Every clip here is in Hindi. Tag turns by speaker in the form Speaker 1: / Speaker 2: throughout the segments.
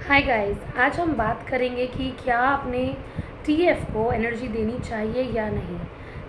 Speaker 1: हाय गाइस, आज हम बात करेंगे कि क्या अपने टीएफ को एनर्जी देनी चाहिए या नहीं।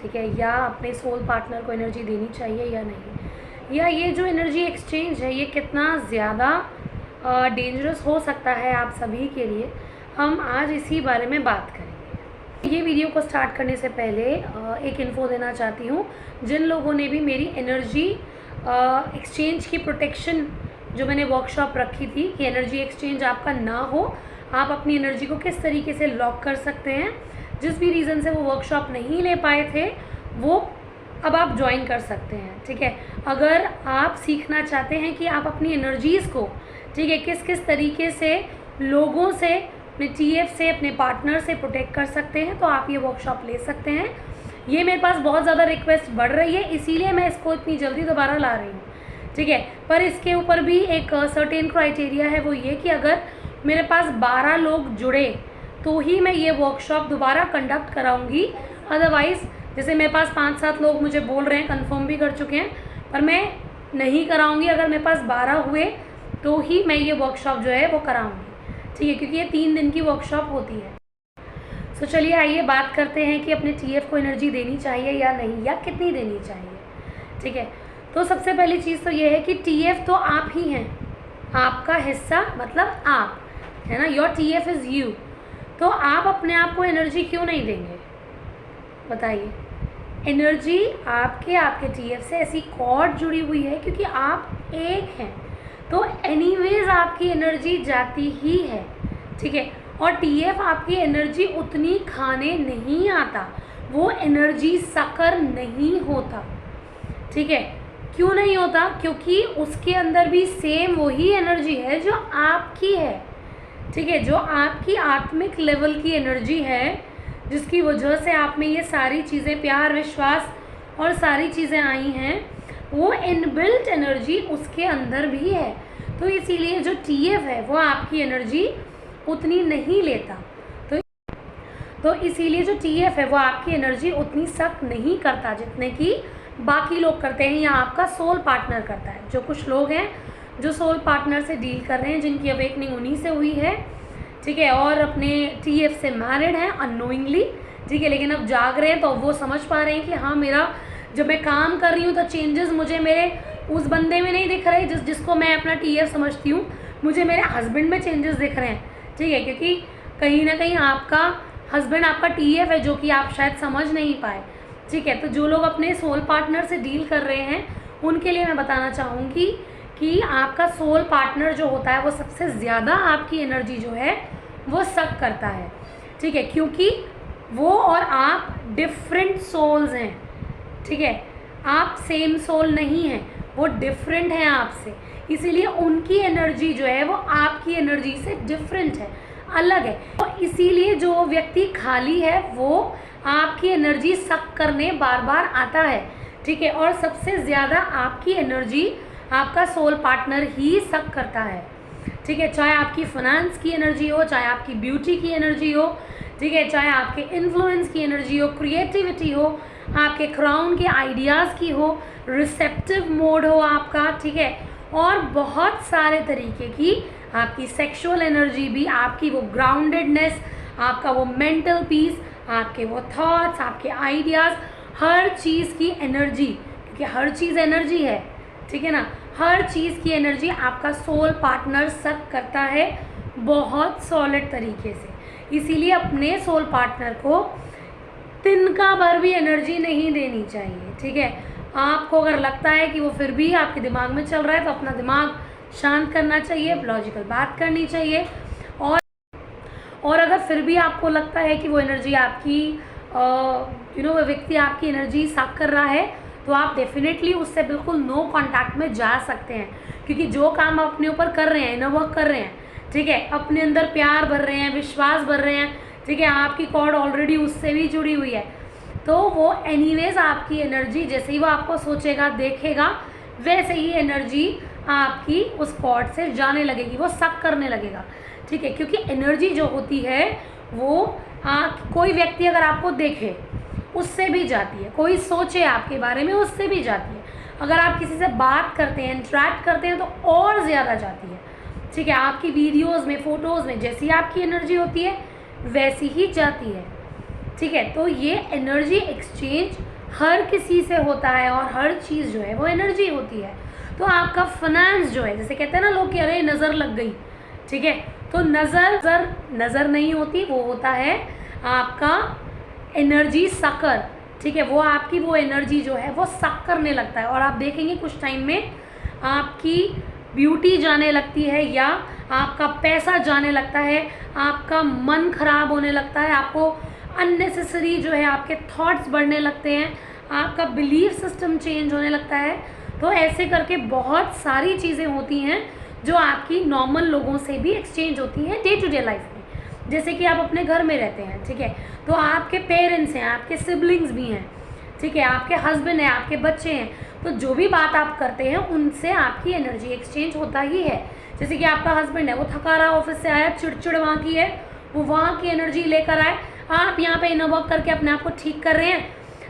Speaker 1: ठीक है, या अपने सोल पार्टनर को एनर्जी देनी चाहिए या नहीं, या ये जो एनर्जी एक्सचेंज है ये कितना ज़्यादा डेंजरस हो सकता है आप सभी के लिए। हम आज इसी बारे में बात करेंगे। ये वीडियो को स्टार्ट करने से पहले एक इन्फो देना चाहती हूँ। जिन लोगों ने भी मेरी एनर्जी एक्सचेंज की प्रोटेक्शन जो मैंने वर्कशॉप रखी थी कि एनर्जी एक्सचेंज आपका ना हो, आप अपनी एनर्जी को किस तरीके से लॉक कर सकते हैं, जिस भी रीज़न से वो वर्कशॉप नहीं ले पाए थे वो अब आप ज्वाइन कर सकते हैं। ठीक है, अगर आप सीखना चाहते हैं कि आप अपनी एनर्जीज़ को ठीक है किस किस तरीके से लोगों से, अपने टीएफ से, अपने पार्टनर से प्रोटेक्ट कर सकते हैं, तो आप ये वर्कशॉप ले सकते हैं। ये मेरे पास बहुत ज़्यादा रिक्वेस्ट बढ़ रही है, इसीलिए मैं इसको इतनी जल्दी दोबारा ला रही हूँ। ठीक है, पर इसके ऊपर भी एक सर्टेन क्राइटेरिया है, वो ये कि अगर मेरे पास 12 लोग जुड़े तो ही मैं ये वर्कशॉप दोबारा कंडक्ट कराऊंगी। अदरवाइज़ जैसे मेरे पास 5-7 लोग मुझे बोल रहे हैं, कंफर्म भी कर चुके हैं, पर मैं नहीं कराऊंगी। अगर मेरे पास 12 हुए तो ही मैं ये वर्कशॉप जो है वो कराऊंगी। ठीक है, क्योंकि ये 3 दिन की वर्कशॉप होती है। सो चलिए आइए बात करते हैं कि अपने टीएफ को एनर्जी देनी चाहिए या नहीं, या कितनी देनी चाहिए। ठीक है, तो सबसे पहली चीज़ तो ये है कि टीएफ तो आप ही हैं, आपका हिस्सा मतलब आप है ना, योर टीएफ इज़ यू। तो आप अपने आप को एनर्जी क्यों नहीं देंगे बताइए। एनर्जी आपके टीएफ से ऐसी कॉर्ड जुड़ी हुई है क्योंकि आप एक हैं, तो एनीवेज आपकी एनर्जी जाती ही है। ठीक है, और टीएफ आपकी एनर्जी उतनी खाने नहीं आता, वो एनर्जी सकर नहीं होता। ठीक है, क्यों नहीं होता? क्योंकि उसके अंदर भी सेम वही एनर्जी है जो आपकी है। ठीक है, जो आपकी आत्मिक लेवल की एनर्जी है, जिसकी वजह से आप में ये सारी चीज़ें, प्यार, विश्वास और सारी चीज़ें आई हैं, वो इनबिल्ट एनर्जी उसके अंदर भी है। तो इसीलिए जो टीएफ है वो आपकी एनर्जी उतनी नहीं लेता। तो इसीलिए जो टीएफ है वो आपकी एनर्जी उतनी सक नहीं करता जितने की बाकी लोग करते हैं, या आपका सोल पार्टनर करता है। जो कुछ लोग हैं जो सोल पार्टनर से डील कर रहे हैं, जिनकी अवेकनिंग उन्हीं से हुई है। ठीक है, और अपने टीएफ से मैरिड हैं अननोइंगली। ठीक है, लेकिन अब जाग रहे हैं तो वो समझ पा रहे हैं कि हाँ, मेरा जब मैं काम कर रही हूँ तो चेंजेस मुझे मेरे उस बंदे में नहीं दिख रहे जिसको मैं अपना टीएफ समझती हूँ, मुझे मेरे हस्बैंड में चेंजेस दिख रहे हैं। ठीक है, क्योंकि कहीं ना कहीं आपका हस्बैंड आपका टीएफ है, जो कि आप शायद समझ नहीं पाए। ठीक है, तो जो लोग अपने सोल पार्टनर से डील कर रहे हैं उनके लिए मैं बताना चाहूँगी कि आपका सोल पार्टनर जो होता है वो सबसे ज़्यादा आपकी एनर्जी जो है वो सक करता है। ठीक है, क्योंकि वो और आप डिफरेंट सोल्स हैं। ठीक है, आप सेम सोल नहीं हैं, वो डिफरेंट हैं आपसे, इसीलिए उनकी एनर्जी जो है वो आपकी एनर्जी से डिफरेंट है, अलग है। तो इसीलिए जो व्यक्ति खाली है वो आपकी एनर्जी सक करने बार बार आता है। ठीक है, और सबसे ज़्यादा आपकी एनर्जी आपका सोल पार्टनर ही सक करता है। ठीक है, चाहे आपकी फाइनेंस की एनर्जी हो, चाहे आपकी ब्यूटी की एनर्जी हो, ठीक है, चाहे आपके इन्फ्लुएंस की एनर्जी हो, क्रिएटिविटी हो, आपके क्राउन के आइडियाज़ की हो, रिसेप्टिव मोड हो आपका। ठीक है, और बहुत सारे तरीके की आपकी सेक्सुअल एनर्जी भी, आपकी वो ग्राउंडेडनेस, आपका वो मेंटल पीस, आपके वो थॉट्स, आपके आइडियाज़, हर चीज़ की एनर्जी, क्योंकि हर चीज़ एनर्जी है। ठीक है ना, हर चीज़ की एनर्जी आपका सोल पार्टनर सक करता है बहुत सॉलिड तरीके से। इसीलिए अपने सोल पार्टनर को तिनका भर भी एनर्जी नहीं देनी चाहिए। ठीक है, आपको अगर लगता है कि वो फिर भी आपके दिमाग में चल रहा है तो अपना दिमाग शांत करना चाहिए, लॉजिकल बात करनी चाहिए। और अगर फिर भी आपको लगता है कि वो एनर्जी आपकी वो व्यक्ति आपकी एनर्जी सक कर रहा है, तो आप डेफिनेटली उससे बिल्कुल नो कांटेक्ट में जा सकते हैं। क्योंकि जो काम आप अपने ऊपर कर रहे हैं, इनर वर्क कर रहे हैं, ठीक है, अपने अंदर प्यार भर रहे हैं, विश्वास भर रहे हैं, ठीक है, आपकी कॉर्ड ऑलरेडी उससे भी जुड़ी हुई है, तो वो एनीवेज आपकी एनर्जी जैसे ही वो आपको सोचेगा, देखेगा, वैसे ही एनर्जी आपकी उस कॉर्ड से जाने लगेगी, वो सक करने लगेगा। ठीक है, क्योंकि एनर्जी जो होती है वो कोई व्यक्ति अगर आपको देखे उससे भी जाती है, कोई सोचे आपके बारे में उससे भी जाती है, अगर आप किसी से बात करते हैं, इंटरेक्ट करते हैं तो और ज़्यादा जाती है। ठीक है, आपकी वीडियोज़ में, फ़ोटोज़ में जैसी आपकी एनर्जी होती है वैसी ही जाती है। ठीक है, तो ये एनर्जी एक्सचेंज हर किसी से होता है और हर चीज़ जो है वो एनर्जी होती है। तो आपका फाइनेंस जो है, जैसे कहते हैं ना लोग कि अरे नज़र लग गई, ठीक है, तो नज़र नहीं होती, वो होता है आपका एनर्जी सकर। ठीक है, वो आपकी वो एनर्जी जो है वो सक करने लगता है और आप देखेंगे कुछ टाइम में आपकी ब्यूटी जाने लगती है या आपका पैसा जाने लगता है, आपका मन खराब होने लगता है, आपको अननेसेसरी जो है आपके थॉट्स बढ़ने लगते हैं, आपका बिलीफ सिस्टम चेंज होने लगता है। तो ऐसे करके बहुत सारी चीज़ें होती हैं जो आपकी नॉर्मल लोगों से भी एक्सचेंज होती हैं डे टू डे लाइफ में। जैसे कि आप अपने घर में रहते हैं, ठीक है, तो आपके पेरेंट्स हैं, आपके सिबलिंग्स भी हैं, ठीक है, आपके हस्बैंड हैं, आपके बच्चे हैं, तो जो भी बात आप करते हैं उनसे आपकी एनर्जी एक्सचेंज होता ही है। जैसे कि आपका हस्बैंड है, वो थका रहा, ऑफिस से आया, चिड़चिड़ वहाँ की है, वो वहाँ की एनर्जी लेकर आए, आप यहाँ पे इनर वर्क करके अपने आप को ठीक कर रहे हैं,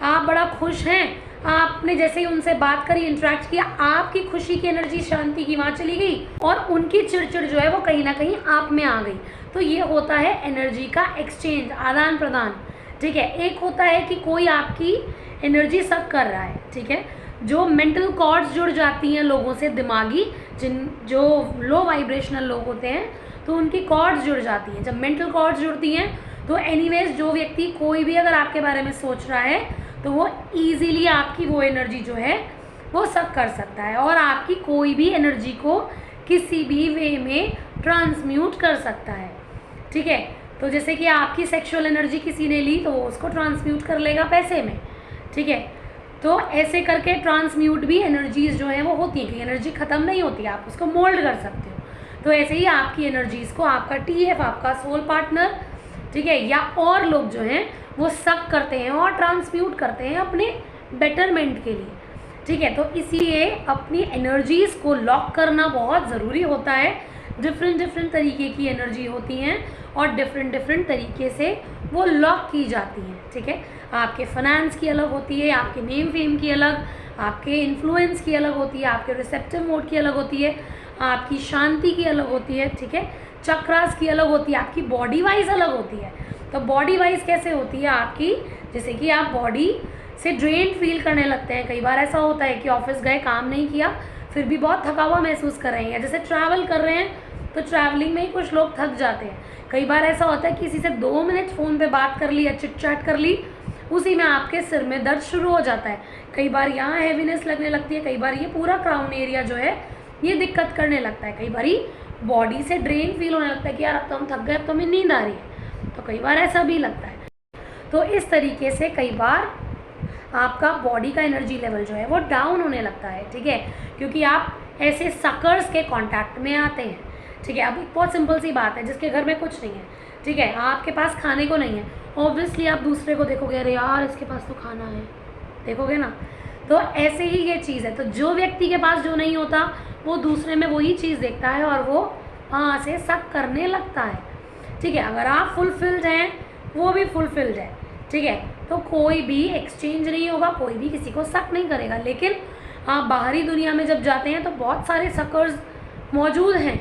Speaker 1: आप बड़ा खुश हैं, आपने जैसे ही उनसे बात करी, इंटरेक्ट किया, आपकी खुशी की एनर्जी, शांति की वहाँ चली गई और उनकी चिड़चिड़ जो है वो कहीं ना कहीं आप में आ गई। तो ये होता है एनर्जी का एक्सचेंज, आदान प्रदान। ठीक है, एक होता है कि कोई आपकी एनर्जी सक कर रहा है, ठीक है, जो मेंटल कॉर्ड्स जुड़ जाती हैं लोगों से, दिमागी जो लो वाइब्रेशनल लोग होते हैं तो उनकी कॉर्ड्स जुड़ जाती हैं। जब मेंटल कॉर्ड्स जुड़ती हैं तो एनीवेज जो व्यक्ति कोई भी अगर आपके बारे में सोच रहा है तो वो ईजीली आपकी वो एनर्जी जो है वो सक कर सकता है और आपकी कोई भी एनर्जी को किसी भी वे में ट्रांसम्यूट कर सकता है। ठीक है, तो जैसे कि आपकी सेक्सुअल एनर्जी किसी ने ली तो वो उसको ट्रांसम्यूट कर लेगा पैसे में। ठीक है, तो ऐसे करके ट्रांसम्यूट भी एनर्जीज़ जो है वो होती हैं, कि एनर्जी ख़त्म नहीं होती, आप उसको मोल्ड कर सकते हो। तो ऐसे ही आपकी एनर्जीज़ को आपका TF, आपका सोल पार्टनर, ठीक है, या और लोग जो हैं वो सक करते हैं और ट्रांसम्यूट करते हैं अपने बेटरमेंट के लिए। ठीक है, तो इसीलिए अपनी एनर्जीज़ को लॉक करना बहुत ज़रूरी होता है। डिफरेंट तरीके की एनर्जी होती हैं और डिफरेंट तरीके से वो लॉक की जाती हैं। ठीक है, आपके फाइनेंस की अलग होती है, आपके नेम फेम की अलग, आपके इन्फ्लुएंस की अलग होती है, आपके रिसेप्टिव मोड की अलग होती है, आपकी शांति की अलग होती है। ठीक है, चक्रास की अलग होती है, आपकी बॉडी वाइज अलग होती है। तो बॉडी वाइज कैसे होती है आपकी, जैसे कि आप बॉडी से ड्रेन फील करने लगते हैं। कई बार ऐसा होता है कि ऑफिस गए, काम नहीं किया, फिर भी बहुत थका हुआ महसूस कर रहे हैं। जैसे ट्रैवल कर रहे हैं तो ट्रैवलिंग में ही कुछ लोग थक जाते हैं। कई बार ऐसा होता है कि किसी से 2 मिनट फ़ोन पे बात कर ली या चिट चैट कर ली, उसी में आपके सिर में दर्द शुरू हो जाता है। कई बार यहाँ हैवीनेस लगने लगती है, कई बार ये पूरा क्राउन एरिया जो है ये दिक्कत करने लगता है, कई बार बॉडी से ड्रेन फील होने लगता है कि यार अब तो हम थक गए, अब तो हमें नींद आ रही है, तो कई बार ऐसा भी लगता है। तो इस तरीके से कई बार आपका बॉडी का एनर्जी लेवल जो है वो डाउन होने लगता है। ठीक है, क्योंकि आप ऐसे सकर्स के कांटेक्ट में आते हैं। ठीक है, अब एक बहुत सिंपल सी बात है, जिसके घर में कुछ नहीं है, ठीक है, आपके पास खाने को नहीं है, ऑब्वियसली आप दूसरे को देखोगे, अरे यार इसके पास तो खाना है, देखोगे ना। तो ऐसे ही ये चीज़ है, तो जो व्यक्ति के पास जो नहीं होता वो दूसरे में वही चीज़ देखता है और वो वहाँ से सक करने लगता है। ठीक है, अगर आप फुलफिल्ड हैं, वो भी फुलफिल्ड है, ठीक है, तो कोई भी एक्सचेंज नहीं होगा, कोई भी किसी को सक नहीं करेगा। लेकिन आप बाहरी दुनिया में जब जाते हैं तो बहुत सारे सकर्स मौजूद हैं,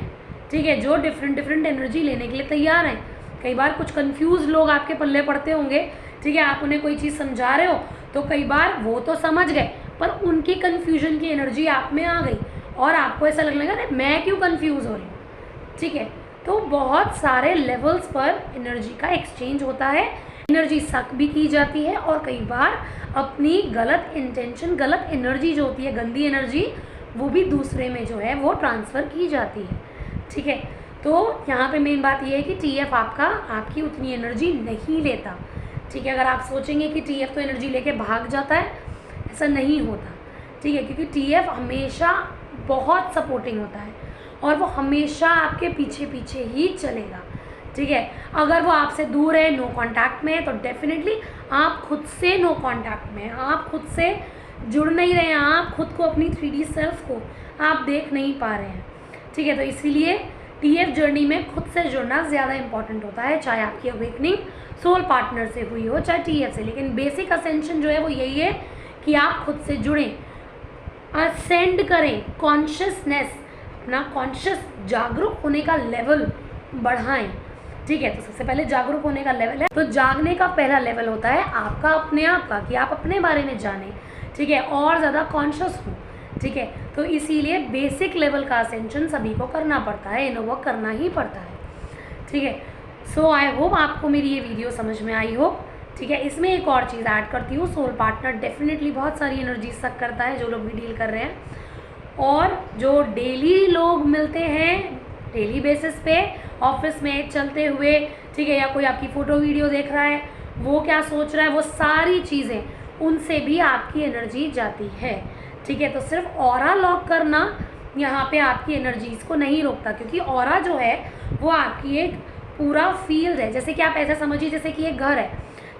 Speaker 1: ठीक है, जो डिफरेंट एनर्जी लेने के लिए तैयार हैं। कई बार कुछ कंफ्यूज लोग आपके पल्ले पड़ते होंगे, ठीक है, आप उन्हें कोई चीज़ समझा रहे हो तो कई बार वो तो समझ गए पर उनकी कन्फ्यूजन की एनर्जी आप में आ गई और आपको ऐसा लगने लगा अरे मैं क्यों कंफ्यूज हो रही हूँ। ठीक है, तो बहुत सारे लेवल्स पर एनर्जी का एक्सचेंज होता है, एनर्जी सक भी की जाती है और कई बार अपनी गलत इंटेंशन, गलत एनर्जी जो होती है, गंदी एनर्जी, वो भी दूसरे में जो है वो ट्रांसफ़र की जाती है। ठीक है, तो यहाँ पे मेन बात ये है कि TF आपकी उतनी एनर्जी नहीं लेता। ठीक है, अगर आप सोचेंगे कि TF तो एनर्जी लेके भाग जाता है, ऐसा नहीं होता। ठीक है, क्योंकि TF हमेशा बहुत सपोर्टिंग होता है और वो हमेशा आपके पीछे पीछे ही चलेगा। ठीक है, अगर वो आपसे दूर है, नो कांटेक्ट में है, तो डेफिनेटली आप खुद से नो कांटेक्ट में हैं, आप खुद से जुड़ नहीं रहे हैं, आप खुद को, अपनी 3D सेल्फ को आप देख नहीं पा रहे हैं। ठीक है, तो इसीलिए TF जर्नी में खुद से जुड़ना ज़्यादा इंपॉर्टेंट होता है, चाहे आपकी अवेकनिंग सोल पार्टनर से हुई हो चाहे TF से। लेकिन बेसिक असेंशन जो है वो यही है कि आप खुद से जुड़ें, असेंड करें, कॉन्शियसनेस अपना कॉन्शियस जागरूक होने का लेवल बढ़ाएं। ठीक है, तो सबसे पहले जागरूक होने का लेवल है, तो जागने का पहला लेवल होता है आपका अपने आप का, कि आप अपने बारे में जानें। ठीक है, और ज़्यादा कॉन्शियस हो। ठीक है, तो इसीलिए बेसिक लेवल का असेंशन सभी को करना पड़ता है, इनर वर्क करना ही पड़ता है। ठीक है, सो आई होप आपको मेरी ये वीडियो समझ में आई हो। ठीक है, इसमें एक और चीज़ ऐड करती हूँ, सोल पार्टनर डेफिनेटली बहुत सारी एनर्जी सक करता है, जो लोग भी डील कर रहे हैं, और जो डेली लोग मिलते हैं डेली बेसिस पे ऑफिस में चलते हुए, ठीक है, या कोई आपकी फ़ोटो वीडियो देख रहा है, वो क्या सोच रहा है, वो सारी चीज़ें उनसे भी आपकी एनर्जी जाती है। ठीक है, तो सिर्फ ऑरा लॉक करना यहाँ पे आपकी एनर्जीज़ को नहीं रोकता, क्योंकि ऑरा जो है वो आपकी एक पूरा फील्ड है। जैसे कि आप ऐसा समझिए जैसे कि एक घर है।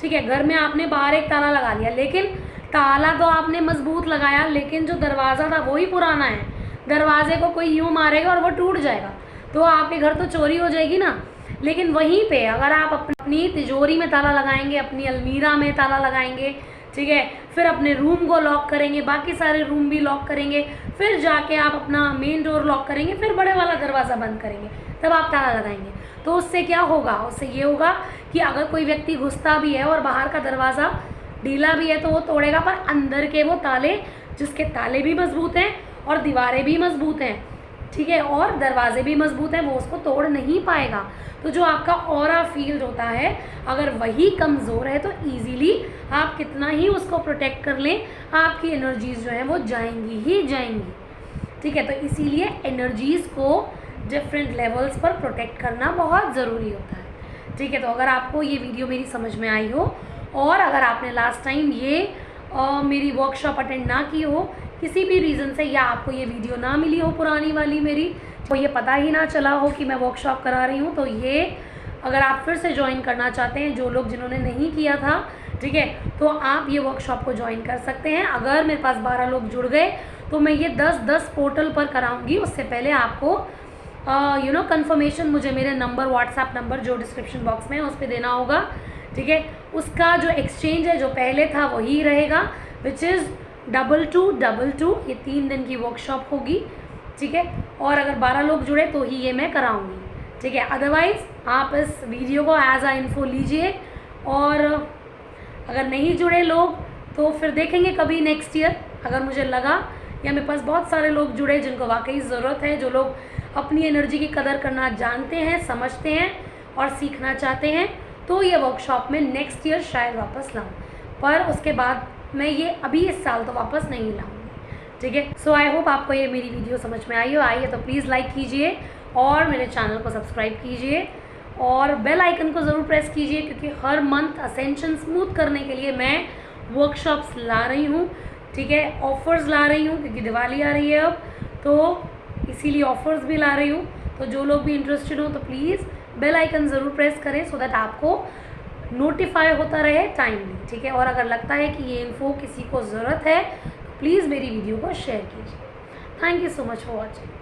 Speaker 1: ठीक है, घर में आपने बाहर एक ताला लगा लिया, लेकिन ताला तो आपने मजबूत लगाया, लेकिन जो दरवाज़ा था वो ही पुराना है। दरवाजे को कोई यूँ मारेगा और वो टूट जाएगा, तो आपके घर तो चोरी हो जाएगी ना। लेकिन वहीं पे अगर आप अपनी तिजोरी में ताला लगाएंगे, अपनी अलमीरा में ताला लगाएंगे, ठीक है, फिर अपने रूम को लॉक करेंगे, बाकी सारे रूम भी लॉक करेंगे, फिर जाके आप अपना मेन डोर लॉक करेंगे, फिर बड़े वाला दरवाज़ा बंद करेंगे, तब आप ताला लगाएंगे। तो उससे क्या होगा, उससे ये होगा कि अगर कोई व्यक्ति घुसता भी है और बाहर का दरवाज़ा ढीला भी है तो वो तोड़ेगा, पर अंदर के वो ताले, जिसके ताले भी मजबूत हैं और दीवारें भी मजबूत हैं, ठीक है, और दरवाजे भी मजबूत हैं, वो उसको तोड़ नहीं पाएगा। तो जो आपका ऑरा फील्ड होता है, अगर वही कमज़ोर है तो ईज़िली आप कितना ही उसको प्रोटेक्ट कर लें, आपकी एनर्जीज़ जो हैं वो जाएंगी ही जाएंगी। ठीक है, तो इसीलिए एनर्जीज़ को डिफरेंट लेवल्स पर प्रोटेक्ट करना बहुत ज़रूरी होता है। ठीक है, तो अगर आपको ये वीडियो मेरी समझ में आई हो, और अगर आपने लास्ट टाइम ये मेरी वर्कशॉप अटेंड ना की हो किसी भी रीज़न से, या आपको ये वीडियो ना मिली हो पुरानी वाली मेरी, तो ये पता ही ना चला हो कि मैं वर्कशॉप करा रही हूँ, तो ये अगर आप फिर से ज्वाइन करना चाहते हैं, जो लोग जिन्होंने नहीं किया था, ठीक है, तो आप ये वर्कशॉप को ज्वाइन कर सकते हैं। अगर मेरे पास 12 लोग जुड़ गए तो मैं ये 10-10 पोर्टल पर कराऊंगी। उससे पहले आपको कंफर्मेशन मुझे मेरे नंबर, व्हाट्सएप नंबर जो डिस्क्रिप्शन बॉक्स में है उस पर देना होगा। ठीक है, उसका जो एक्सचेंज है जो पहले था वही रहेगा, विच इज़ 2222। ये 3 दिन की वर्कशॉप होगी। ठीक है, और अगर 12 लोग जुड़े तो ही ये मैं कराऊंगी। ठीक है, अदरवाइज़ आप इस वीडियो को एज आ इन्फो लीजिए, और अगर नहीं जुड़े लोग तो फिर देखेंगे कभी नेक्स्ट ईयर। अगर मुझे लगा या मेरे पास बहुत सारे लोग जुड़े जिनको वाकई ज़रूरत है, जो लोग अपनी एनर्जी की कदर करना जानते हैं, समझते हैं और सीखना चाहते हैं, तो ये वर्कशॉप में नेक्स्ट ईयर शायद वापस लाऊं, पर उसके बाद मैं ये अभी इस साल तो वापस नहीं लाऊंगी। ठीक है, सो आई होप आपको ये मेरी वीडियो समझ में आई है तो प्लीज़ लाइक कीजिए और मेरे चैनल को सब्सक्राइब कीजिए और बेल आइकन को ज़रूर प्रेस कीजिए, क्योंकि हर मंथ असेंशन स्मूथ करने के लिए मैं वर्कशॉप्स ला रही हूँ। ठीक है, ऑफ़र्स ला रही हूँ, क्योंकि दिवाली आ रही है अब, तो इसीलिए ऑफ़र्स भी ला रही हूँ। तो जो लोग भी इंटरेस्टेड हो तो प्लीज़ बेल आइकन ज़रूर प्रेस करें, सो दैट आपको नोटिफाई होता रहे टाइमली। ठीक है, और अगर लगता है कि ये इन्फो किसी को ज़रूरत है तो प्लीज़ मेरी वीडियो को शेयर कीजिए। Thank you so much for watching.